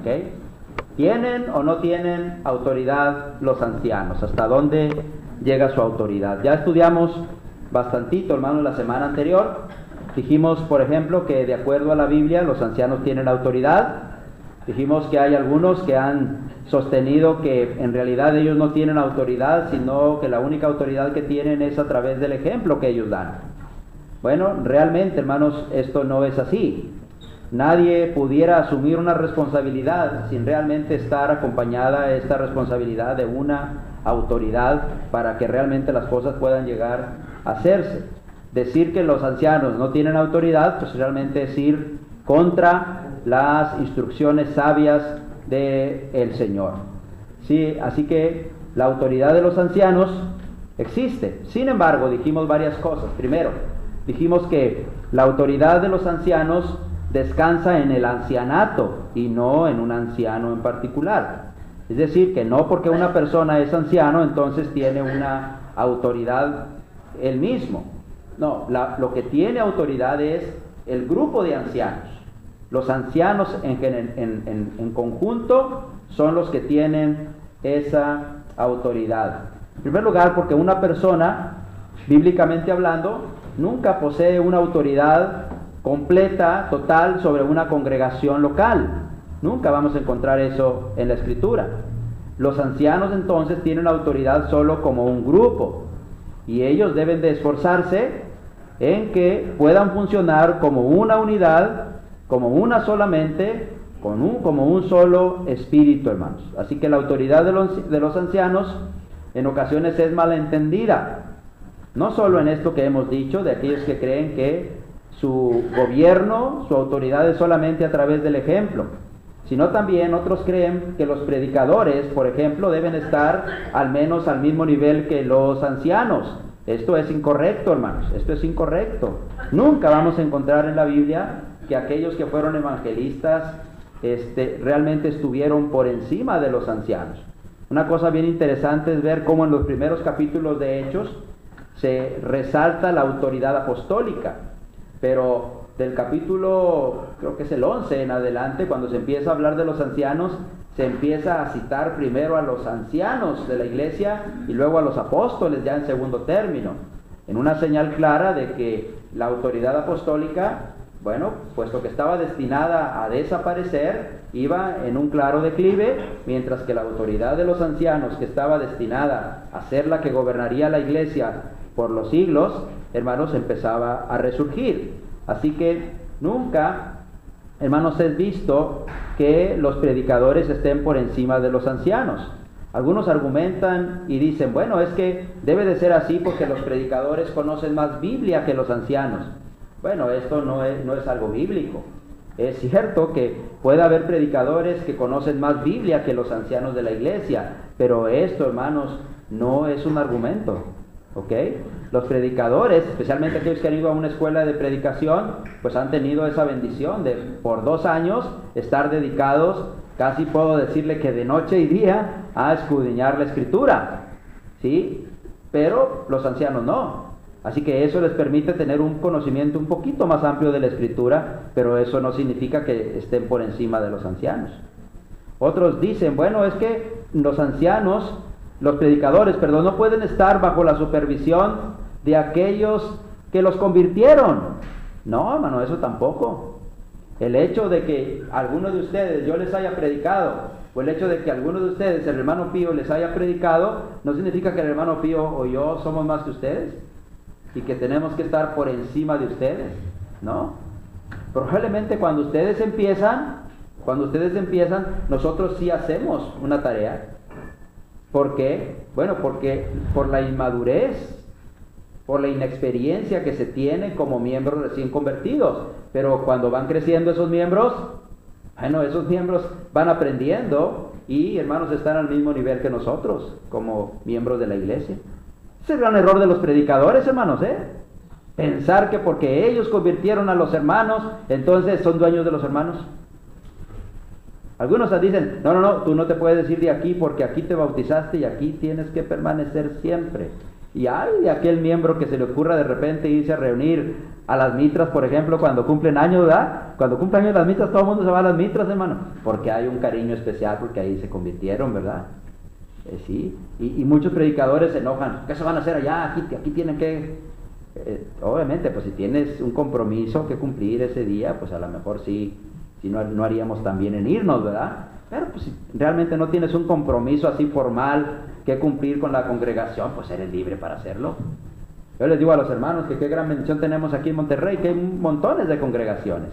¿ok? ¿Tienen o no tienen autoridad los ancianos? ¿Hasta dónde llega su autoridad? Ya estudiamos bastantito, hermanos, la semana anterior. Dijimos, por ejemplo, que de acuerdo a la Biblia los ancianos tienen autoridad. Dijimos que hay algunos que han sostenido que en realidad ellos no tienen autoridad, sino que la única autoridad que tienen es a través del ejemplo que ellos dan. Bueno, realmente, hermanos, esto no es así. Nadie pudiera asumir una responsabilidad sin realmente estar acompañada esta responsabilidad de una autoridad para que realmente las cosas puedan llegar a hacerse. Decir que los ancianos no tienen autoridad, pues realmente es ir contra las instrucciones sabias del Señor. Sí, así que la autoridad de los ancianos existe. Sin embargo, dijimos varias cosas. Primero, dijimos que la autoridad de los ancianos descansa en el ancianato y no en un anciano en particular. Es decir, que no porque una persona es anciano, entonces tiene una autoridad él mismo. No, lo que tiene autoridad es el grupo de ancianos. Los ancianos en conjunto son los que tienen esa autoridad. En primer lugar, porque una persona, bíblicamente hablando, nunca posee una autoridad completa, total, sobre una congregación local. Nunca vamos a encontrar eso en la Escritura. Los ancianos entonces tienen autoridad solo como un grupo, y ellos deben de esforzarse en que puedan funcionar como una unidad, como una solamente, como un solo espíritu, hermanos. Así que la autoridad de los ancianos en ocasiones es malentendida. No solo en esto que hemos dicho, de aquellos que creen que su gobierno, su autoridad es solamente a través del ejemplo, sino también otros creen que los predicadores, por ejemplo, deben estar al menos al mismo nivel que los ancianos. Esto es incorrecto, hermanos, esto es incorrecto. Nunca vamos a encontrar en la Biblia que aquellos que fueron evangelistas realmente estuvieron por encima de los ancianos. Una cosa bien interesante es ver cómo en los primeros capítulos de Hechos se resalta la autoridad apostólica, pero del capítulo, creo que es el 11 en adelante, cuando se empieza a hablar de los ancianos, se empieza a citar primero a los ancianos de la iglesia y luego a los apóstoles ya en segundo término, en una señal clara de que la autoridad apostólica, bueno, puesto que estaba destinada a desaparecer, iba en un claro declive, mientras que la autoridad de los ancianos, que estaba destinada a ser la que gobernaría la iglesia por los siglos, hermanos, empezaba a resurgir. Así que nunca, hermanos, es visto que los predicadores estén por encima de los ancianos. Algunos argumentan y dicen, bueno, es que debe de ser así porque los predicadores conocen más Biblia que los ancianos. Bueno, esto no es algo bíblico. Es cierto que puede haber predicadores que conocen más Biblia que los ancianos de la iglesia, pero esto, hermanos, no es un argumento, ¿ok? Los predicadores, especialmente aquellos que han ido a una escuela de predicación, pues han tenido esa bendición de por 2 años estar dedicados, casi puedo decirle que de noche y día, a escudriñar la Escritura, ¿sí? Pero los ancianos no. Así que eso les permite tener un conocimiento un poquito más amplio de la Escritura, pero eso no significa que estén por encima de los ancianos. Otros dicen, bueno, es que los ancianos, los predicadores, perdón, no pueden estar bajo la supervisión de aquellos que los convirtieron. No, hermano, eso tampoco. El hecho de que algunos de ustedes yo les haya predicado, o el hecho de que algunos de ustedes, el hermano Pío, les haya predicado, no significa que el hermano Pío o yo somos más que ustedes y que tenemos que estar por encima de ustedes, ¿no? Probablemente cuando ustedes empiezan, nosotros sí hacemos una tarea. ¿Por qué? Bueno, porque por la inmadurez, por la inexperiencia que se tiene como miembros recién convertidos. Pero cuando van creciendo esos miembros, bueno, esos miembros van aprendiendo y, hermanos, están al mismo nivel que nosotros como miembros de la iglesia. Ese es el gran error de los predicadores, hermanos, pensar que porque ellos convirtieron a los hermanos, entonces son dueños de los hermanos. Algunos dicen, no, tú no te puedes ir de aquí porque aquí te bautizaste y aquí tienes que permanecer siempre. Y hay de aquel miembro que se le ocurra de repente irse a reunir a las mitras, por ejemplo, cuando cumplen años, ¿verdad? Cuando cumplen años las mitras, todo el mundo se va a las mitras, hermano, porque hay un cariño especial, porque ahí se convirtieron, ¿verdad? Sí, y muchos predicadores se enojan. ¿Qué se van a hacer allá? Aquí tienen que... obviamente, pues si tienes un compromiso que cumplir ese día, pues a lo mejor sí, si no haríamos tan bien en irnos, ¿verdad? Pero pues si realmente no tienes un compromiso así formal que cumplir con la congregación, pues eres libre para hacerlo. Yo les digo a los hermanos que qué gran bendición tenemos aquí en Monterrey, que hay montones de congregaciones,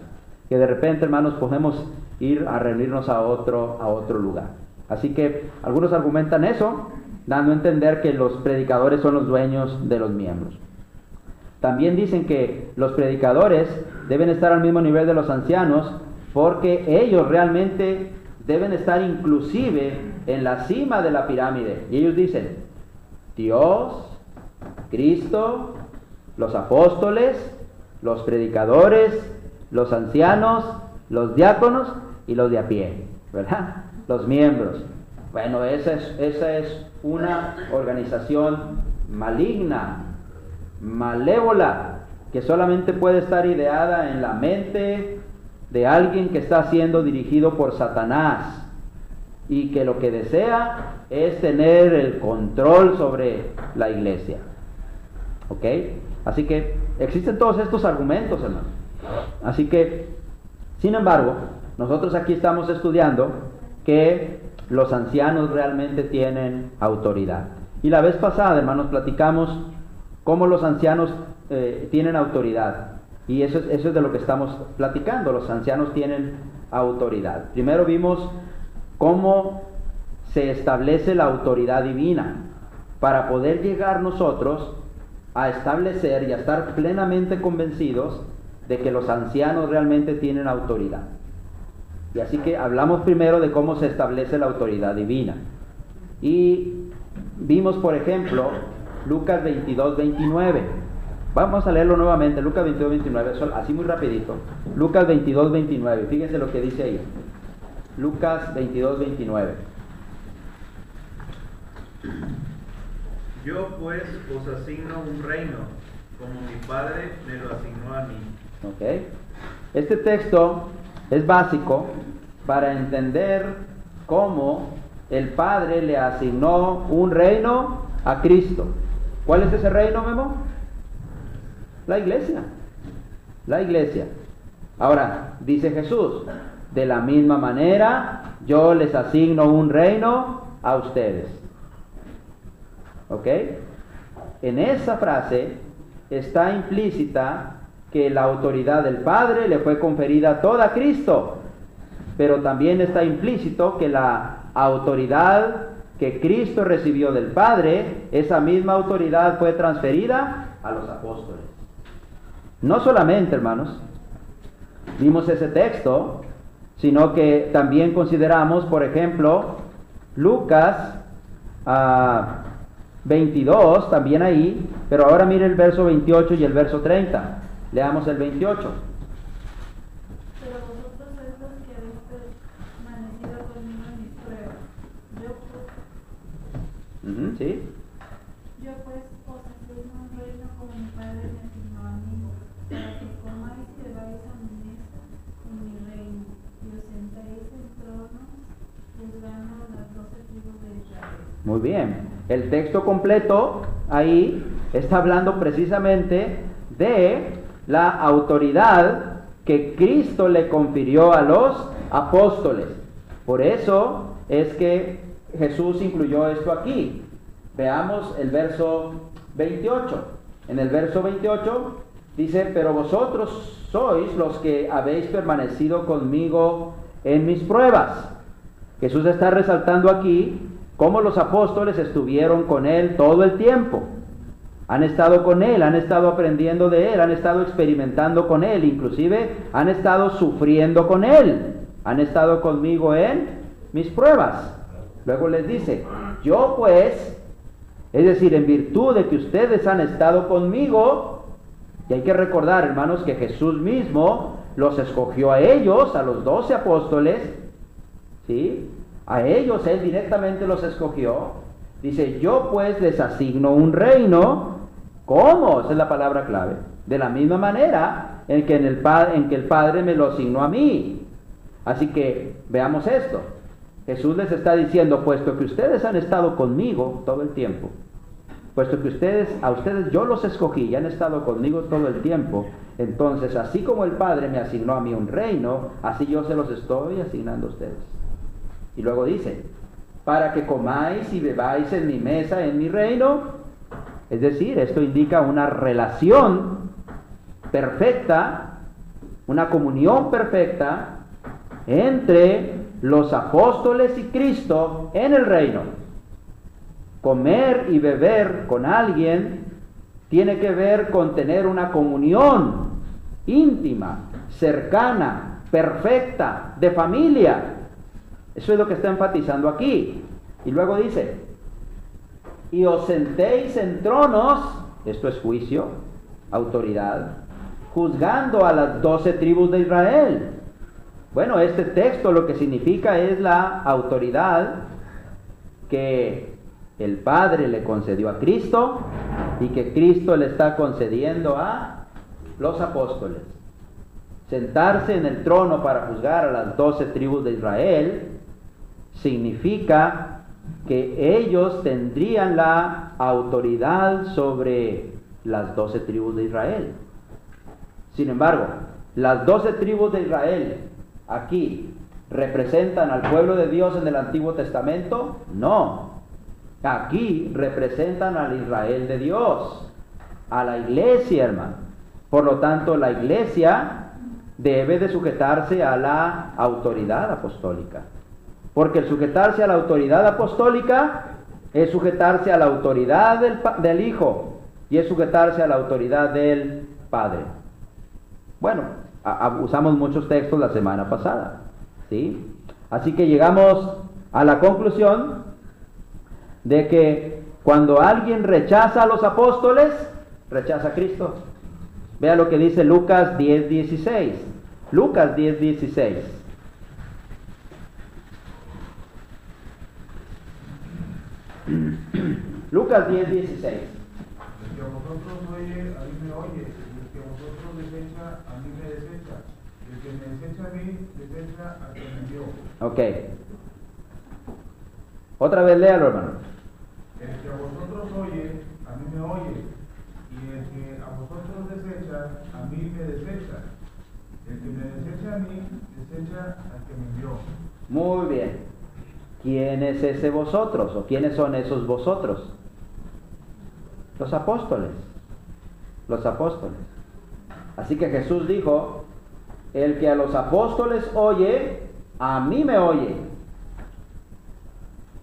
que de repente, hermanos, podemos ir a reunirnos a otro lugar. Así que algunos argumentan eso, dando a entender que los predicadores son los dueños de los miembros. También dicen que los predicadores deben estar al mismo nivel de los ancianos, porque ellos realmente deben estar inclusive en la cima de la pirámide. Y ellos dicen, Dios, Cristo, los apóstoles, los predicadores, los ancianos, los diáconos y los de a pie, ¿verdad? Los miembros. Bueno, esa es una organización maligna, malévola, que solamente puede estar ideada en la mente de alguien que está siendo dirigido por Satanás y que lo que desea es tener el control sobre la iglesia. ¿Ok? Así que existen todos estos argumentos, hermano. Así que, sin embargo, nosotros aquí estamos estudiando que los ancianos realmente tienen autoridad. Y la vez pasada, hermanos, platicamos cómo los ancianos tienen autoridad. Y eso es de lo que estamos platicando. Los ancianos tienen autoridad. Primero vimos cómo se establece la autoridad divina para poder llegar nosotros a establecer y a estar plenamente convencidos de que los ancianos realmente tienen autoridad. Y así que hablamos primero de cómo se establece la autoridad divina. Y vimos, por ejemplo, Lucas 22, 29. Vamos a leerlo nuevamente, Lucas 22, 29, así muy rapidito. Lucas 22, 29, fíjense lo que dice ahí. Lucas 22, 29. Yo pues os asigno un reino, como mi Padre me lo asignó a mí. Ok. Este texto es básico para entender cómo el Padre le asignó un reino a Cristo. ¿Cuál es ese reino, Memo? La iglesia. La iglesia. Ahora, dice Jesús, de la misma manera yo les asigno un reino a ustedes. ¿Ok? En esa frase está implícita que la autoridad del Padre le fue conferida toda a Cristo, pero también está implícito que la autoridad que Cristo recibió del Padre, esa misma autoridad fue transferida a los apóstoles. No solamente, hermanos, vimos ese texto, sino que también consideramos, por ejemplo, Lucas 22, también ahí, pero ahora mire el verso 28 y el verso 30. Leamos el 28. Pero vosotros sois los que habéis permanecido conmigo en mis pruebas. ¿Sí? Yo pues os asigno un reino como mi Padre me asignó a mí, para que comáis y bebáis a mi mesa en mi reino, y os sentéis en tronos juzgando las 12 tribus de Israel. Muy bien. El texto completo ahí está hablando precisamente de la autoridad que Cristo le confirió a los apóstoles. Por eso es que Jesús incluyó esto aquí. Veamos el verso 28. En el verso 28 dice, pero vosotros sois los que habéis permanecido conmigo en mis pruebas. Jesús está resaltando aquí cómo los apóstoles estuvieron con Él todo el tiempo. Han estado con Él, han estado aprendiendo de Él, han estado experimentando con Él, inclusive han estado sufriendo con Él. Han estado conmigo en mis pruebas. Luego les dice, yo pues, es decir, en virtud de que ustedes han estado conmigo, y hay que recordar, hermanos, que Jesús mismo los escogió a ellos, a los 12 apóstoles, ¿sí? A ellos Él directamente los escogió. Dice, yo pues les asigno un reino ¿Cómo? Esa es la palabra clave. De la misma manera en que el Padre me lo asignó a mí. Así que veamos esto. Jesús les está diciendo, puesto que ustedes han estado conmigo todo el tiempo, puesto que a ustedes yo los escogí y han estado conmigo todo el tiempo, entonces así como el Padre me asignó a mí un reino, así yo se los estoy asignando a ustedes. Y luego dice, para que comáis y bebáis en mi mesa, en mi reino. Es decir, esto indica una relación perfecta, una comunión perfecta entre los apóstoles y Cristo en el reino. Comer y beber con alguien tiene que ver con tener una comunión íntima, cercana, perfecta, de familia. Eso es lo que está enfatizando aquí. Y luego dice, y os sentéis en tronos, esto es juicio, autoridad, juzgando a las 12 tribus de Israel. Bueno, este texto lo que significa es la autoridad que el Padre le concedió a Cristo y que Cristo le está concediendo a los apóstoles. Sentarse en el trono para juzgar a las 12 tribus de Israel significa que ellos tendrían la autoridad sobre las 12 tribus de Israel. Sin embargo, las 12 tribus de Israel aquí representan al pueblo de Dios en el Antiguo Testamento. No, aquí representan al Israel de Dios, a la iglesia, hermano. Por lo tanto, la iglesia debe de sujetarse a la autoridad apostólica, porque el sujetarse a la autoridad apostólica es sujetarse a la autoridad del Hijo y es sujetarse a la autoridad del Padre. Bueno, usamos muchos textos la semana pasada, ¿sí? Así que llegamos a la conclusión de que cuando alguien rechaza a los apóstoles, rechaza a Cristo. Vea lo que dice Lucas 10:16. Lucas 10:16. Lucas 10:16. El que a vosotros oye, a mí me oye, y el que a vosotros desecha, a mí me desecha. El que me desecha a mí, desecha a quien me envió. Ok. Otra vez léalo, hermano. El que a vosotros oye, a mí me oye, y el que a vosotros desecha, a mí me desecha. El que me desecha a mí, desecha al que me envió. Muy bien. ¿Quién es ese vosotros? ¿O quiénes son esos vosotros? Los apóstoles. Los apóstoles. Así que Jesús dijo, el que a los apóstoles oye, a mí me oye.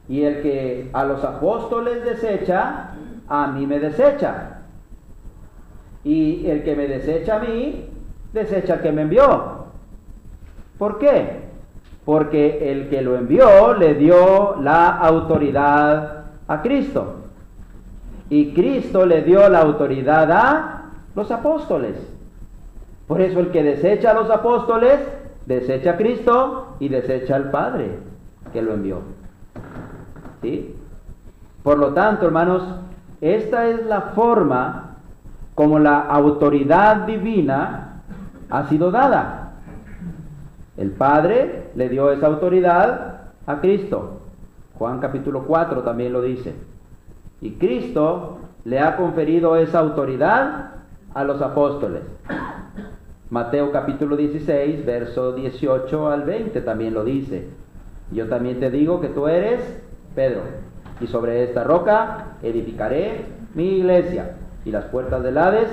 Y el que a los apóstoles desecha, a mí me desecha. Y el que me desecha a mí, desecha al que me envió. ¿Por qué? Porque el que lo envió le dio la autoridad a Cristo. Y Cristo le dio la autoridad a los apóstoles. Por eso el que desecha a los apóstoles, desecha a Cristo y desecha al Padre que lo envió. ¿Sí? Por lo tanto, hermanos, esta es la forma como la autoridad divina ha sido dada. El Padre le dio esa autoridad a Cristo. Juan capítulo 4 también lo dice. Y Cristo le ha conferido esa autoridad a los apóstoles. Mateo capítulo 16, verso 18 al 20 también lo dice. Yo también te digo que tú eres Pedro, y sobre esta roca edificaré mi iglesia, y las puertas del Hades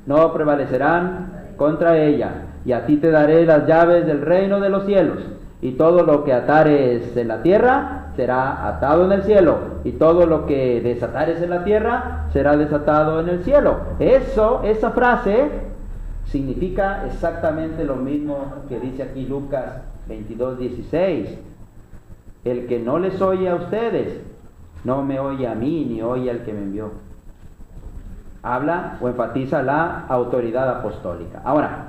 no prevalecerán contra ella. Y a ti te daré las llaves del reino de los cielos, y todo lo que atares en la tierra será atado en el cielo, y todo lo que desatares en la tierra será desatado en el cielo. Esa frase significa exactamente lo mismo que dice aquí Lucas 22:16. El que no les oye a ustedes, no me oye a mí, ni oye al que me envió. Habla o enfatiza la autoridad apostólica. Ahora,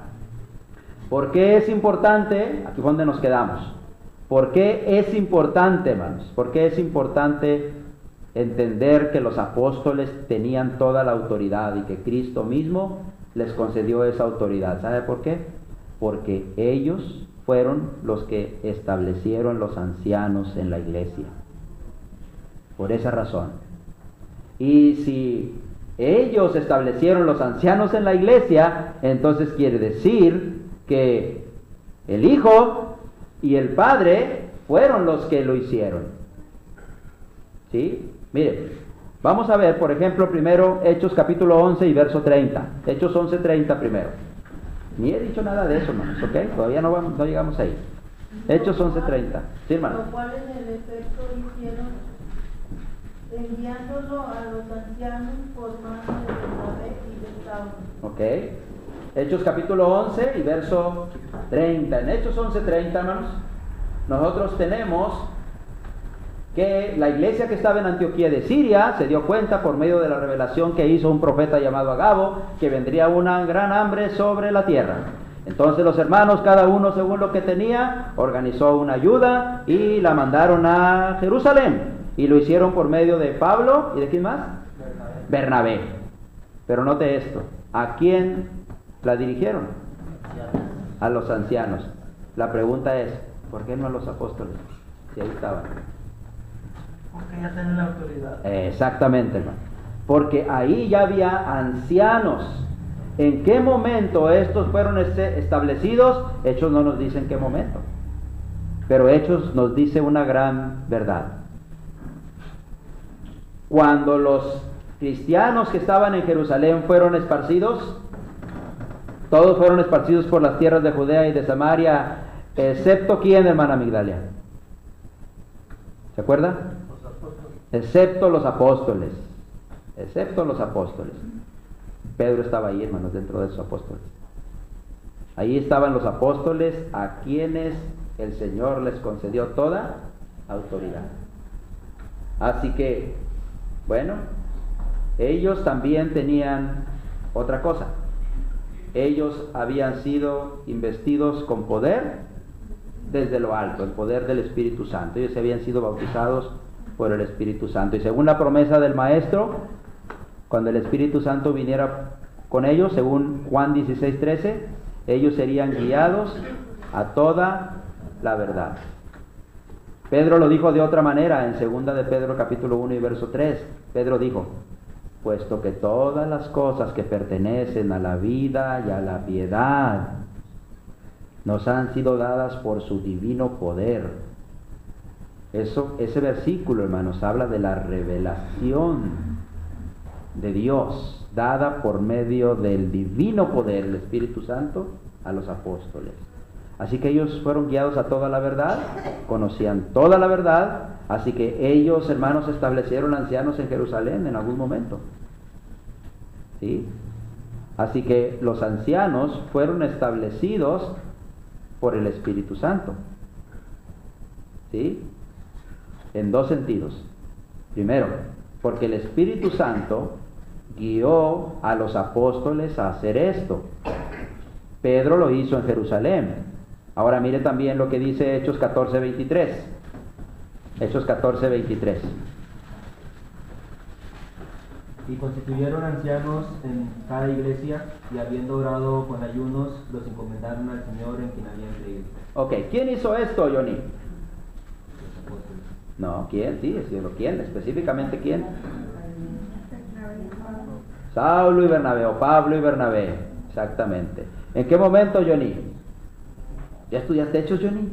¿por qué es importante? Aquí es donde nos quedamos. ¿Por qué es importante, hermanos? ¿Por qué es importante entender que los apóstoles tenían toda la autoridad y que Cristo mismo les concedió esa autoridad. ¿Sabe por qué? Porque ellos fueron los que establecieron los ancianos en la iglesia. Por esa razón. Y si ellos establecieron los ancianos en la iglesia, entonces quiere decir que el Hijo y el Padre fueron los que lo hicieron. ¿Sí? Mire, vamos a ver, por ejemplo, primero Hechos capítulo 11 y verso 30. Hechos 11:30 primero. Ni he dicho nada de eso, hermanos, ¿ok? Todavía no llegamos ahí. Hechos 11:30. Sí, hermano. Lo cual en el efecto hicieron, enviándolo a los ancianos por mano de Bernabé y de Saulo. Ok. Hechos capítulo 11 y verso 30. En Hechos 11:30, hermanos, nosotros tenemos que la iglesia que estaba en Antioquía de Siria se dio cuenta por medio de la revelación que hizo un profeta llamado Agabo que vendría una gran hambre sobre la tierra. Entonces los hermanos, cada uno según lo que tenía, organizó una ayuda y la mandaron a Jerusalén. Y lo hicieron por medio de Pablo y de quién más? Bernabé. Pero note esto, ¿a quién la dirigieron? A los ancianos. La pregunta es, ¿por qué no a los apóstoles? Si ahí estaban. Porque ya tienen la autoridad. Exactamente, hermano. Porque ahí ya había ancianos. ¿En qué momento estos fueron establecidos? Hechos no nos dicen en qué momento. Pero Hechos nos dice una gran verdad. Cuando los cristianos que estaban en Jerusalén fueron esparcidos, todos fueron esparcidos por las tierras de Judea y de Samaria, excepto ¿quién, hermana Migdalia? ¿Se acuerda? Excepto los apóstoles. Excepto los apóstoles. Pedro estaba ahí, hermanos, dentro de esos apóstoles. Ahí estaban los apóstoles a quienes el Señor les concedió toda autoridad. Así que, bueno, ellos también tenían otra cosa. Ellos habían sido investidos con poder desde lo alto, el poder del Espíritu Santo. Ellos habían sido bautizados por el Espíritu Santo. Y según la promesa del Maestro, cuando el Espíritu Santo viniera con ellos, según Juan 16:13, ellos serían guiados a toda la verdad. Pedro lo dijo de otra manera en 2 de Pedro capítulo 1 y verso 3. Pedro dijo, puesto que todas las cosas que pertenecen a la vida y a la piedad nos han sido dadas por su divino poder. Ese versículo, hermanos, habla de la revelación de Dios dada por medio del divino poder, el Espíritu Santo, a los apóstoles. Así que ellos fueron guiados a toda la verdad, conocían toda la verdad, así que ellos, hermanos, establecieron ancianos en Jerusalén en algún momento. ¿Sí? Así que los ancianos fueron establecidos por el Espíritu Santo. ¿Sí? En dos sentidos. Primero, porque el Espíritu Santo guió a los apóstoles a hacer esto. Pedro lo hizo en Jerusalén. Ahora mire también lo que dice Hechos 14:23. Hechos 14:23. Y constituyeron ancianos en cada iglesia, y habiendo orado con ayunos, los encomendaron al Señor en quien habían creído. Ok, ¿quién hizo esto, Johnny? No, ¿quién? Sí, ¿quién? Específicamente, ¿quién? Saulo y Bernabé, o Pablo y Bernabé, exactamente. ¿En qué momento, Johnny? ¿Ya estudiaste Hechos, Johnny?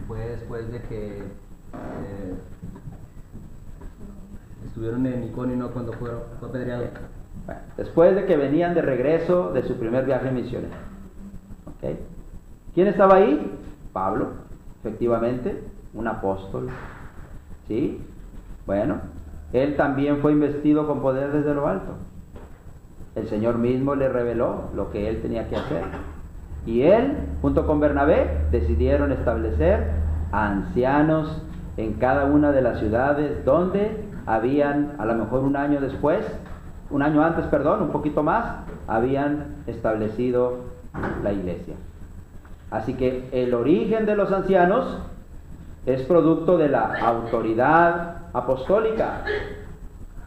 Fue después de que estuvieron en Iconio, ¿no? Cuando fue apedreado. Bueno, después de que venían de regreso de su primer viaje misionero. ¿Ok? ¿Quién estaba ahí? Pablo, efectivamente, un apóstol. ¿Sí? Bueno, él también fue investido con poder desde lo alto. El Señor mismo le reveló lo que él tenía que hacer. Y él, junto con Bernabé, decidieron establecer a ancianos en cada una de las ciudades donde habían, a lo mejor un año antes, un poquito más, habían establecido la iglesia. Así que el origen de los ancianos es producto de la autoridad apostólica,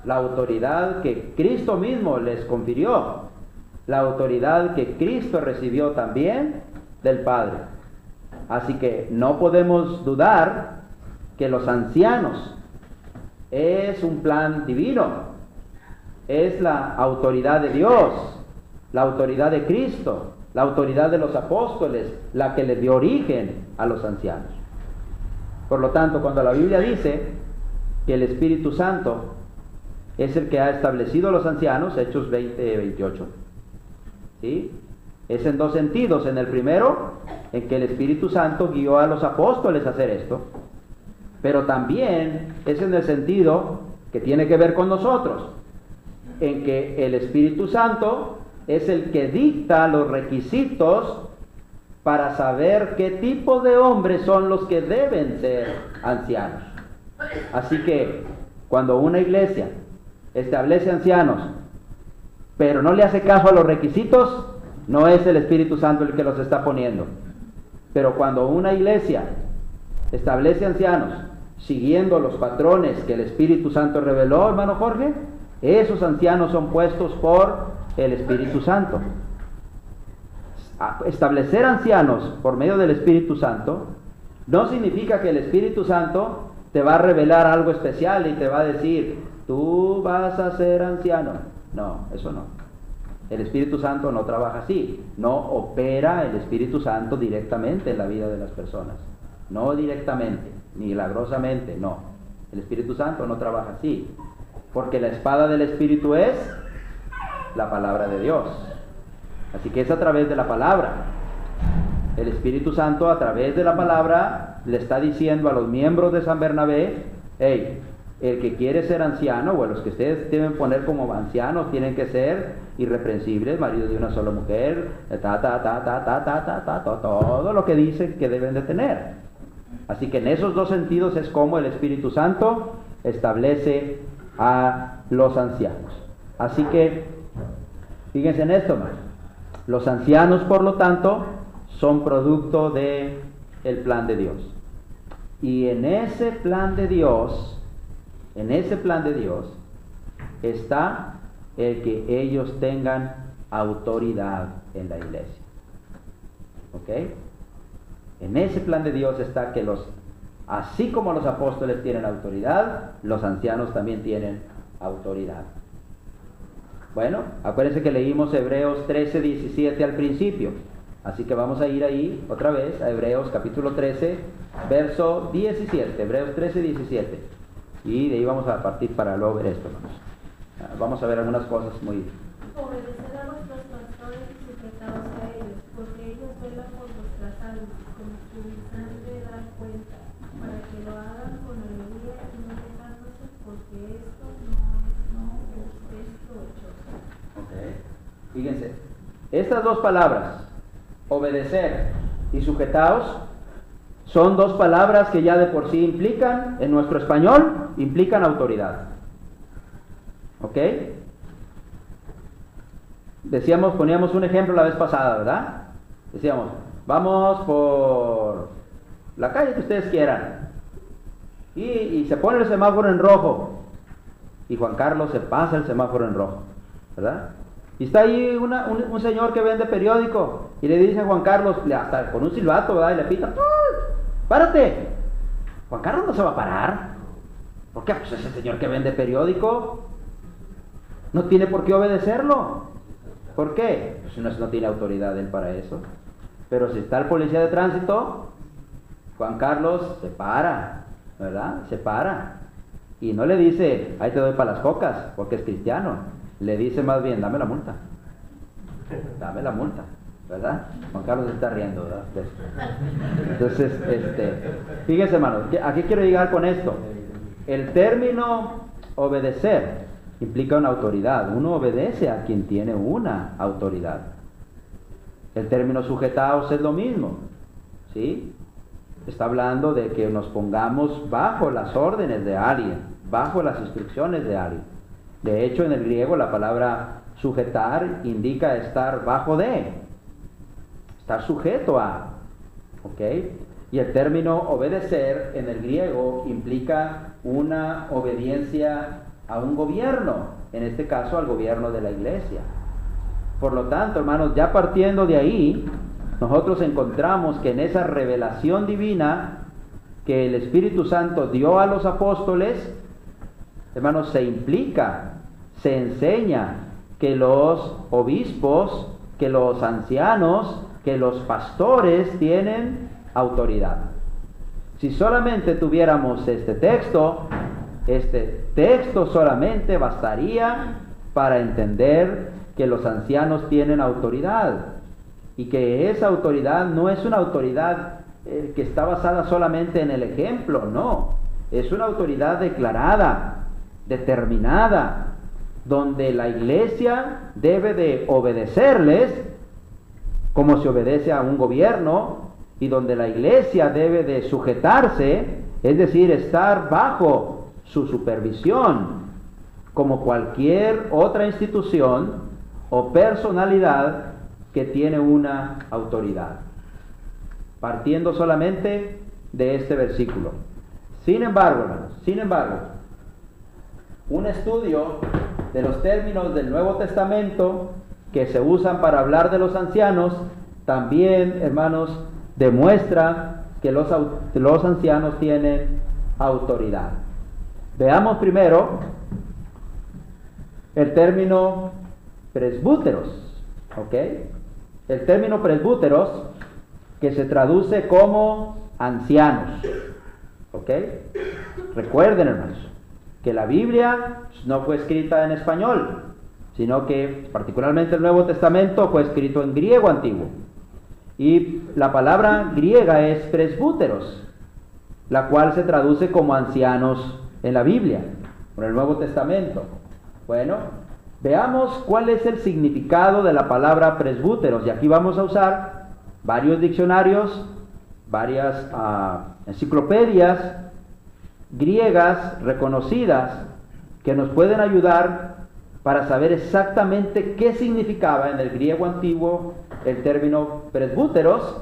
la autoridad que Cristo mismo les confirió, la autoridad que Cristo recibió también del Padre. Así que no podemos dudar que los ancianos es un plan divino, es la autoridad de Dios, la autoridad de Cristo, la autoridad de los apóstoles, la que le dio origen a los ancianos. Por lo tanto, cuando la Biblia dice que el Espíritu Santo es el que ha establecido a los ancianos, Hechos 20:28, ¿sí? Es en dos sentidos. En el primero, en que el Espíritu Santo guió a los apóstoles a hacer esto, pero también es en el sentido que tiene que ver con nosotros, en que el Espíritu Santo es el que dicta los requisitos para saber qué tipo de hombres son los que deben ser ancianos. Así que cuando una iglesia establece ancianos, pero no le hace caso a los requisitos, no es el Espíritu Santo el que los está poniendo. Pero cuando una iglesia establece ancianos siguiendo los patrones que el Espíritu Santo reveló, hermano Jorge, esos ancianos son puestos por el Espíritu Santo. Establecer ancianos por medio del Espíritu Santo no significa que el Espíritu Santo te va a revelar algo especial y te va a decir, tú vas a ser anciano. No, eso no. El Espíritu Santo no trabaja así. No opera el Espíritu Santo directamente en la vida de las personas. No directamente, ni milagrosamente, no. El Espíritu Santo no trabaja así. Porque la espada del Espíritu es la palabra de Dios. Así que es a través de la palabra. El Espíritu Santo a través de la palabra le está diciendo a los miembros de San Bernabé, hey, el que quiere ser anciano, o los que ustedes deben poner como ancianos, tienen que ser irreprensibles, maridos de una sola mujer, todo lo que dicen que deben de tener. Así que en esos dos sentidos es como el Espíritu Santo establece a los ancianos. Así que, fíjense en esto, hermano. Los ancianos, por lo tanto, son producto de el plan de Dios. Y en ese plan de Dios, está el que ellos tengan autoridad en la iglesia. ¿Ok? En ese plan de Dios está que así como los apóstoles tienen autoridad, los ancianos también tienen autoridad. Bueno, acuérdense que leímos Hebreos 13:17 al principio. Así que vamos a ir ahí otra vez a Hebreos capítulo 13, verso 17. Hebreos 13:17. Y de ahí vamos a partir para luego ver esto, hermanos. Vamos a ver algunas cosas muy... Obedecer a vuestros pastores y sujetaos a ellos, porque ellos velan por vuestras almas, como quienes han de dar cuenta, para que lo hagan con alegría y no quejándose, porque esto no es provechoso. Okay. Fíjense, estas dos palabras, obedecer y sujetaos, son dos palabras que ya de por sí implican, en nuestro español, implican autoridad. ¿Ok? Poníamos un ejemplo la vez pasada, ¿verdad? Decíamos, vamos por la calle que ustedes quieran. Y se pone el semáforo en rojo. Y Juan Carlos se pasa el semáforo en rojo, ¿verdad? Y está ahí un señor que vende periódico y le dice a Juan Carlos, hasta con un silbato, ¿verdad? Y le pita, ¡párate! Juan Carlos no se va a parar. ¿Por qué? Pues ese señor que vende periódico no tiene por qué obedecerlo. ¿Por qué? Pues no tiene autoridad él para eso. Pero si está el policía de tránsito, Juan Carlos se para, ¿verdad? Se para. Y no le dice, ahí te doy para las cocas, porque es cristiano. Le dice más bien, dame la multa. Dame la multa, ¿verdad? Juan Carlos se está riendo, ¿verdad? Entonces, fíjense, hermanos, ¿a qué quiero llegar con esto? El término obedecer implica una autoridad. Uno obedece a quien tiene una autoridad. El término sujetaos es lo mismo, ¿sí? Está hablando de que nos pongamos bajo las órdenes de alguien, bajo las instrucciones de alguien. De hecho, en el griego la palabra sujetar indica estar bajo de, estar sujeto a, ¿ok? Y el término obedecer en el griego implica una obediencia a un gobierno, en este caso al gobierno de la iglesia. Por lo tanto, hermanos, ya partiendo de ahí, nosotros encontramos que en esa revelación divina que el Espíritu Santo dio a los apóstoles, hermanos, se implica, se enseña que los obispos, que los ancianos, que los pastores tienen autoridad. Si solamente tuviéramos este texto solamente bastaría para entender que los ancianos tienen autoridad y que esa autoridad no es una autoridad que está basada solamente en el ejemplo, no, es una autoridad declarada, determinada, donde la iglesia debe de obedecerles como se obedece a un gobierno, y donde la iglesia debe de sujetarse, es decir, estar bajo su supervisión, como cualquier otra institución o personalidad que tiene una autoridad. Partiendo solamente de este versículo. Sin embargo, hermanos, un estudio de los términos del Nuevo Testamento que se usan para hablar de los ancianos, también, hermanos, demuestra que los ancianos tienen autoridad. Veamos primero el término presbúteros, ¿ok? El término presbúteros, que se traduce como ancianos, ¿ok? Recuerden, hermanos, que la Biblia no fue escrita en español, sino que particularmente el Nuevo Testamento fue escrito en griego antiguo. Y la palabra griega es presbúteros, la cual se traduce como ancianos en la Biblia, en el Nuevo Testamento. Bueno, veamos cuál es el significado de la palabra presbúteros. Y aquí vamos a usar varios diccionarios, varias enciclopedias griegas reconocidas que nos pueden ayudar para saber exactamente qué significaba en el griego antiguo el término presbúteros,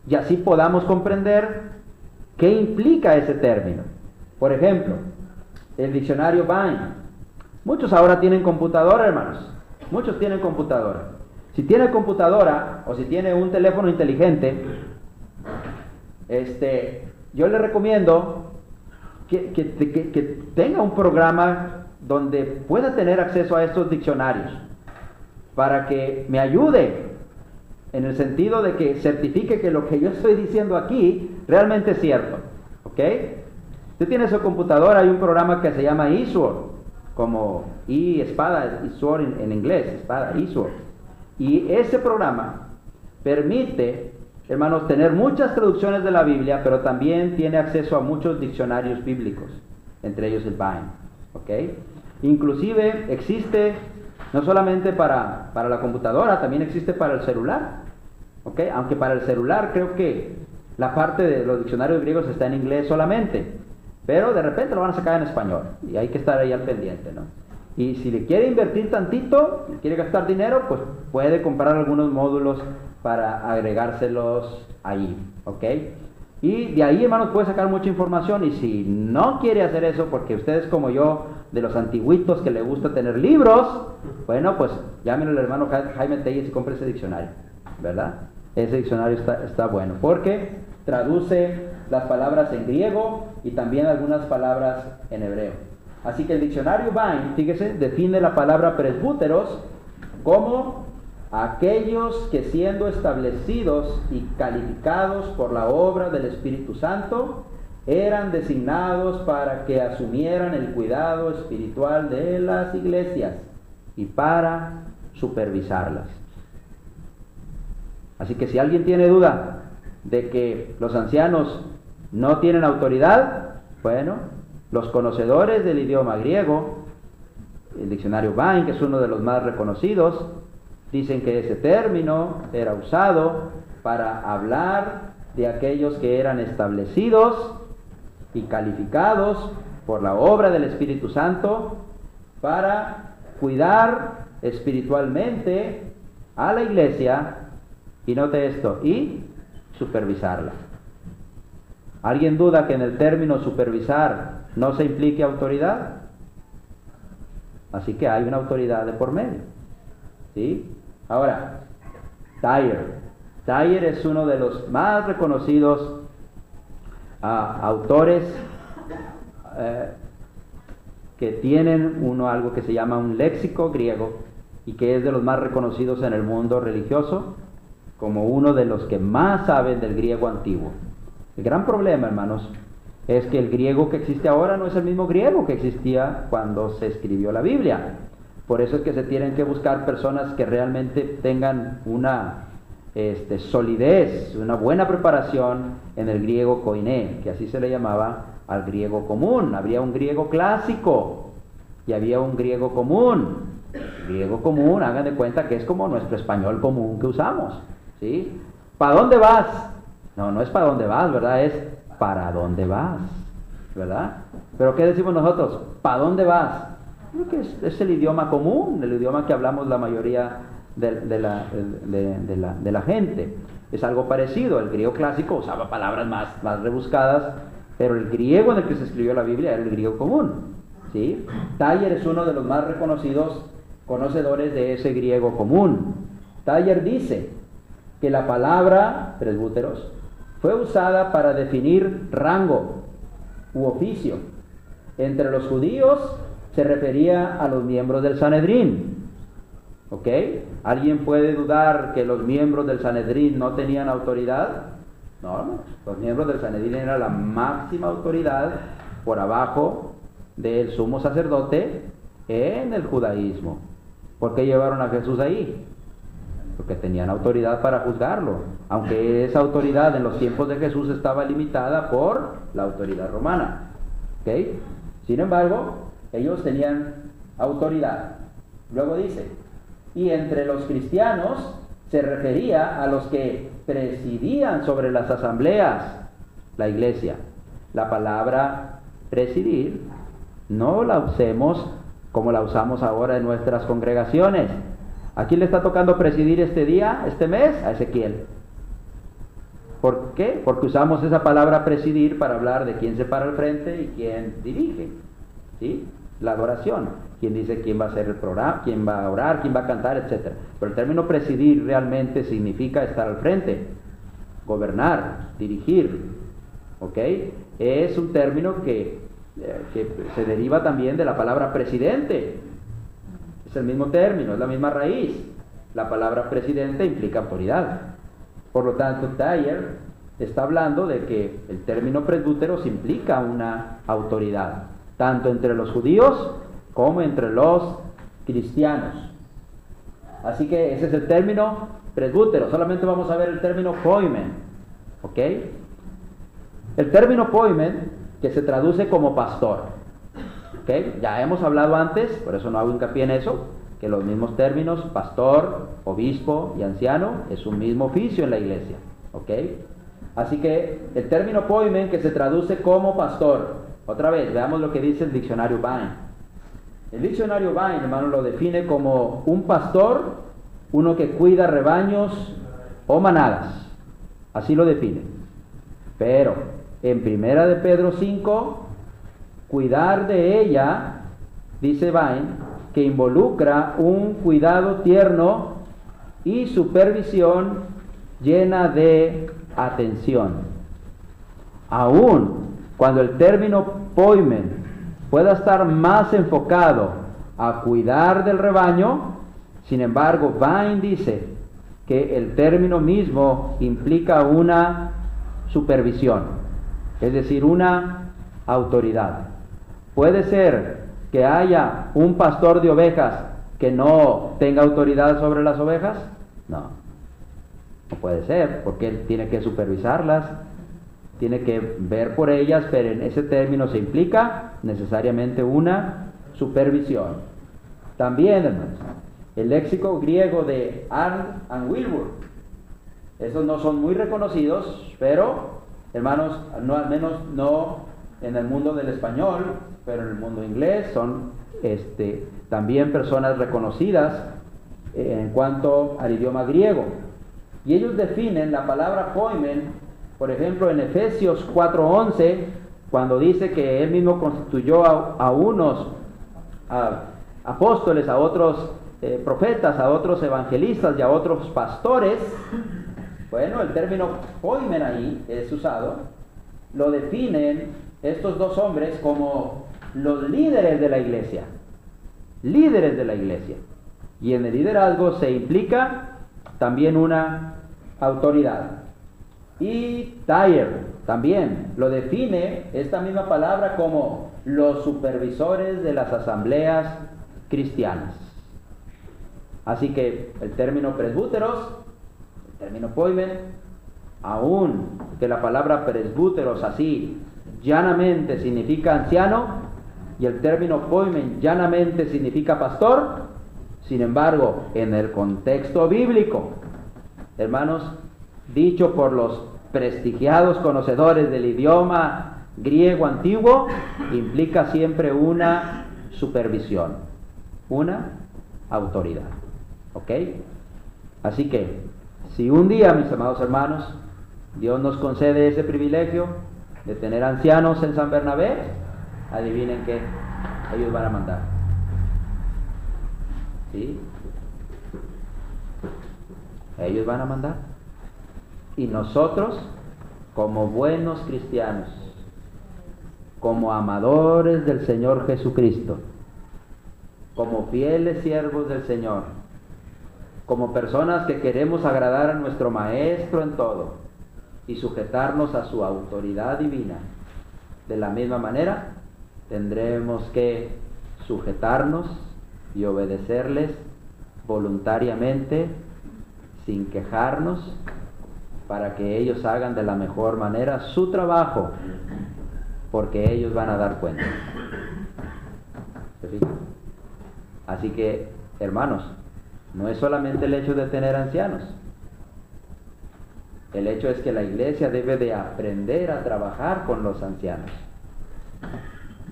y así podamos comprender qué implica ese término. Por ejemplo, el diccionario Vine. Muchos ahora tienen computadora, hermanos. Muchos tienen computadora. Si tiene computadora o si tiene un teléfono inteligente, yo le recomiendo que tenga un programa donde pueda tener acceso a estos diccionarios para que me ayude en el sentido de que certifique que lo que yo estoy diciendo aquí realmente es cierto, ¿ok? Usted tiene su computadora, hay un programa que se llama eSword, como espada, eSword en inglés, espada, eSword, y ese programa permite, hermanos, tener muchas traducciones de la Biblia, pero también tiene acceso a muchos diccionarios bíblicos, entre ellos el Vine, ¿ok? Inclusive existe no solamente para la computadora, también existe para el celular, ¿ok? Aunque para el celular creo que la parte de los diccionarios griegos está en inglés solamente, pero de repente lo van a sacar en español y hay que estar ahí al pendiente, ¿no? Y si le quiere invertir tantito, quiere gastar dinero, pues puede comprar algunos módulos para agregárselos ahí, ¿ok? Y de ahí, hermanos, puede sacar mucha información. Y si no quiere hacer eso, porque ustedes como yo, de los antiguitos que le gusta tener libros, bueno, pues llámenle al hermano Jaime Telles y compre ese diccionario, ¿verdad? Ese diccionario está bueno, porque traduce las palabras en griego y también algunas palabras en hebreo. Así que el diccionario Vine, fíjese, define la palabra presbúteros como aquellos que, siendo establecidos y calificados por la obra del Espíritu Santo, eran designados para que asumieran el cuidado espiritual de las iglesias y para supervisarlas. Así que si alguien tiene duda de que los ancianos no tienen autoridad, bueno, los conocedores del idioma griego, el diccionario Vine, que es uno de los más reconocidos, dicen que ese término era usado para hablar de aquellos que eran establecidos y calificados por la obra del Espíritu Santo para cuidar espiritualmente a la iglesia, y note esto, y supervisarla. ¿Alguien duda que en el término supervisar no se implique autoridad? Así que hay una autoridad de por medio. ¿Sí? Ahora, Dyer es uno de los más reconocidos autores que tienen algo que se llama un léxico griego y que es de los más reconocidos en el mundo religioso como uno de los que más saben del griego antiguo. El gran problema, hermanos, es que el griego que existe ahora no es el mismo griego que existía cuando se escribió la Biblia. Por eso es que se tienen que buscar personas que realmente tengan una solidez, una buena preparación en el griego koiné, que así se le llamaba al griego común. Había un griego clásico y había un griego común. El griego común, hagan de cuenta que es como nuestro español común que usamos, ¿sí? ¿Para dónde vas? No es para dónde vas, ¿verdad? Es para dónde vas, ¿verdad? Pero ¿qué decimos nosotros? ¿Para dónde vas? Creo que es el idioma común, el idioma que hablamos la mayoría de la gente. Es algo parecido. El griego clásico usaba palabras más rebuscadas, pero el griego en el que se escribió la Biblia era el griego común, ¿sí? Dyer es uno de los más reconocidos conocedores de ese griego común. Dyer dice que la palabra presbúteros fue usada para definir rango u oficio. Entre los judíos se refería a los miembros del Sanedrín. ¿Ok? ¿Alguien puede dudar que los miembros del Sanedrín no tenían autoridad? No. Los miembros del Sanedrín eran la máxima autoridad por abajo del sumo sacerdote en el judaísmo. ¿Por qué llevaron a Jesús ahí? Porque tenían autoridad para juzgarlo, aunque esa autoridad en los tiempos de Jesús estaba limitada por la autoridad romana. ¿Ok? Sin embargo, ellos tenían autoridad. Luego dice, y entre los cristianos se refería a los que presidían sobre las asambleas, la iglesia. La palabra presidir no la usemos como la usamos ahora en nuestras congregaciones. ¿A quién le está tocando presidir este día, este mes? A Ezequiel. ¿Por qué? Porque usamos esa palabra presidir para hablar de quién se para al frente y quién dirige, ¿sí? La adoración, quién dice quién va a hacer el programa, quién va a orar, quién va a cantar, etc. Pero el término presidir realmente significa estar al frente, gobernar, dirigir, ¿ok? Es un término que se deriva también de la palabra presidente. Es el mismo término, es la misma raíz. La palabra presidente implica autoridad. Por lo tanto, Dyer está hablando de que el término presbúteros implica una autoridad, tanto entre los judíos como entre los cristianos. Así que ese es el término presbútero. Solamente vamos a ver el término poimen, ¿ok? El término poimen, que se traduce como pastor, ¿ok? Ya hemos hablado antes, por eso no hago hincapié en eso, que los mismos términos, pastor, obispo y anciano, es un mismo oficio en la iglesia, ¿ok? Así que el término poimen, que se traduce como pastor, otra vez, veamos lo que dice el diccionario Vine. El diccionario Vine, hermano, lo define como un pastor, uno que cuida rebaños o manadas. Así lo define. Pero en 1 de Pedro 5, cuidar de ella, dice Vine, que involucra un cuidado tierno y supervisión llena de atención. Aún cuando el término poimen pueda estar más enfocado a cuidar del rebaño, sin embargo, Vine dice que el término mismo implica una supervisión, es decir, una autoridad. Puede ser que haya un pastor de ovejas que no tenga autoridad sobre las ovejas. No puede ser, porque él tiene que supervisarlas, tiene que ver por ellas, pero en ese término se implica necesariamente una supervisión. También, hermanos, el léxico griego de Arndt and Wilbur, esos no son muy reconocidos, pero, hermanos, no, al menos no en el mundo del español, pero en el mundo inglés son también personas reconocidas en cuanto al idioma griego. Y ellos definen la palabra poimen Por ejemplo, en Efesios 4:11, cuando dice que Él mismo constituyó a unos apóstoles, a otros profetas, a otros evangelistas y a otros pastores, bueno, el término poimen ahí es usado, lo definen estos dos hombres como los líderes de la iglesia. Líderes de la iglesia. Y en el liderazgo se implica también una autoridad. Y Tyre también lo define esta misma palabra como los supervisores de las asambleas cristianas. Así que el término presbúteros, el término poimen, aún que la palabra presbúteros así llanamente significa anciano y el término poimen llanamente significa pastor, sin embargo, en el contexto bíblico, hermanos, dicho por los prestigiados conocedores del idioma griego antiguo, implica siempre una supervisión, una autoridad. ¿Ok? Así que, si un día, mis amados hermanos, Dios nos concede ese privilegio de tener ancianos en San Bernabé, adivinen qué, ellos van a mandar. ¿Sí? Ellos van a mandar. Y nosotros, como buenos cristianos, como amadores del Señor Jesucristo, como fieles siervos del Señor, como personas que queremos agradar a nuestro Maestro en todo y sujetarnos a su autoridad divina, de la misma manera tendremos que sujetarnos y obedecerles voluntariamente, sin quejarnos, para que ellos hagan de la mejor manera su trabajo, porque ellos van a dar cuenta. ¿Se fijan? Así que, hermanos, no es solamente el hecho de tener ancianos. El hecho es que la iglesia debe de aprender a trabajar con los ancianos.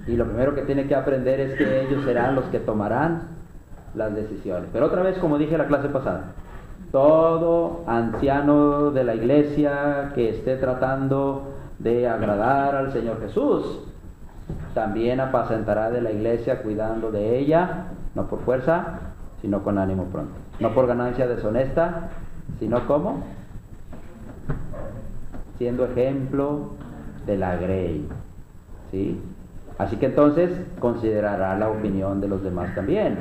Y lo primero que tiene que aprender es que ellos serán los que tomarán las decisiones. Pero otra vez, como dije en la clase pasada, todo anciano de la iglesia que esté tratando de agradar al Señor Jesús, también apacentará de la iglesia cuidando de ella, no por fuerza, sino con ánimo pronto. No por ganancia deshonesta, sino como siendo ejemplo de la grey. ¿Sí? Así que entonces considerará la opinión de los demás también,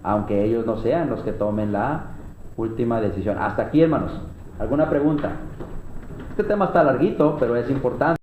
aunque ellos no sean los que tomen la última decisión. Hasta aquí, hermanos. ¿Alguna pregunta? Este tema está larguito, pero es importante.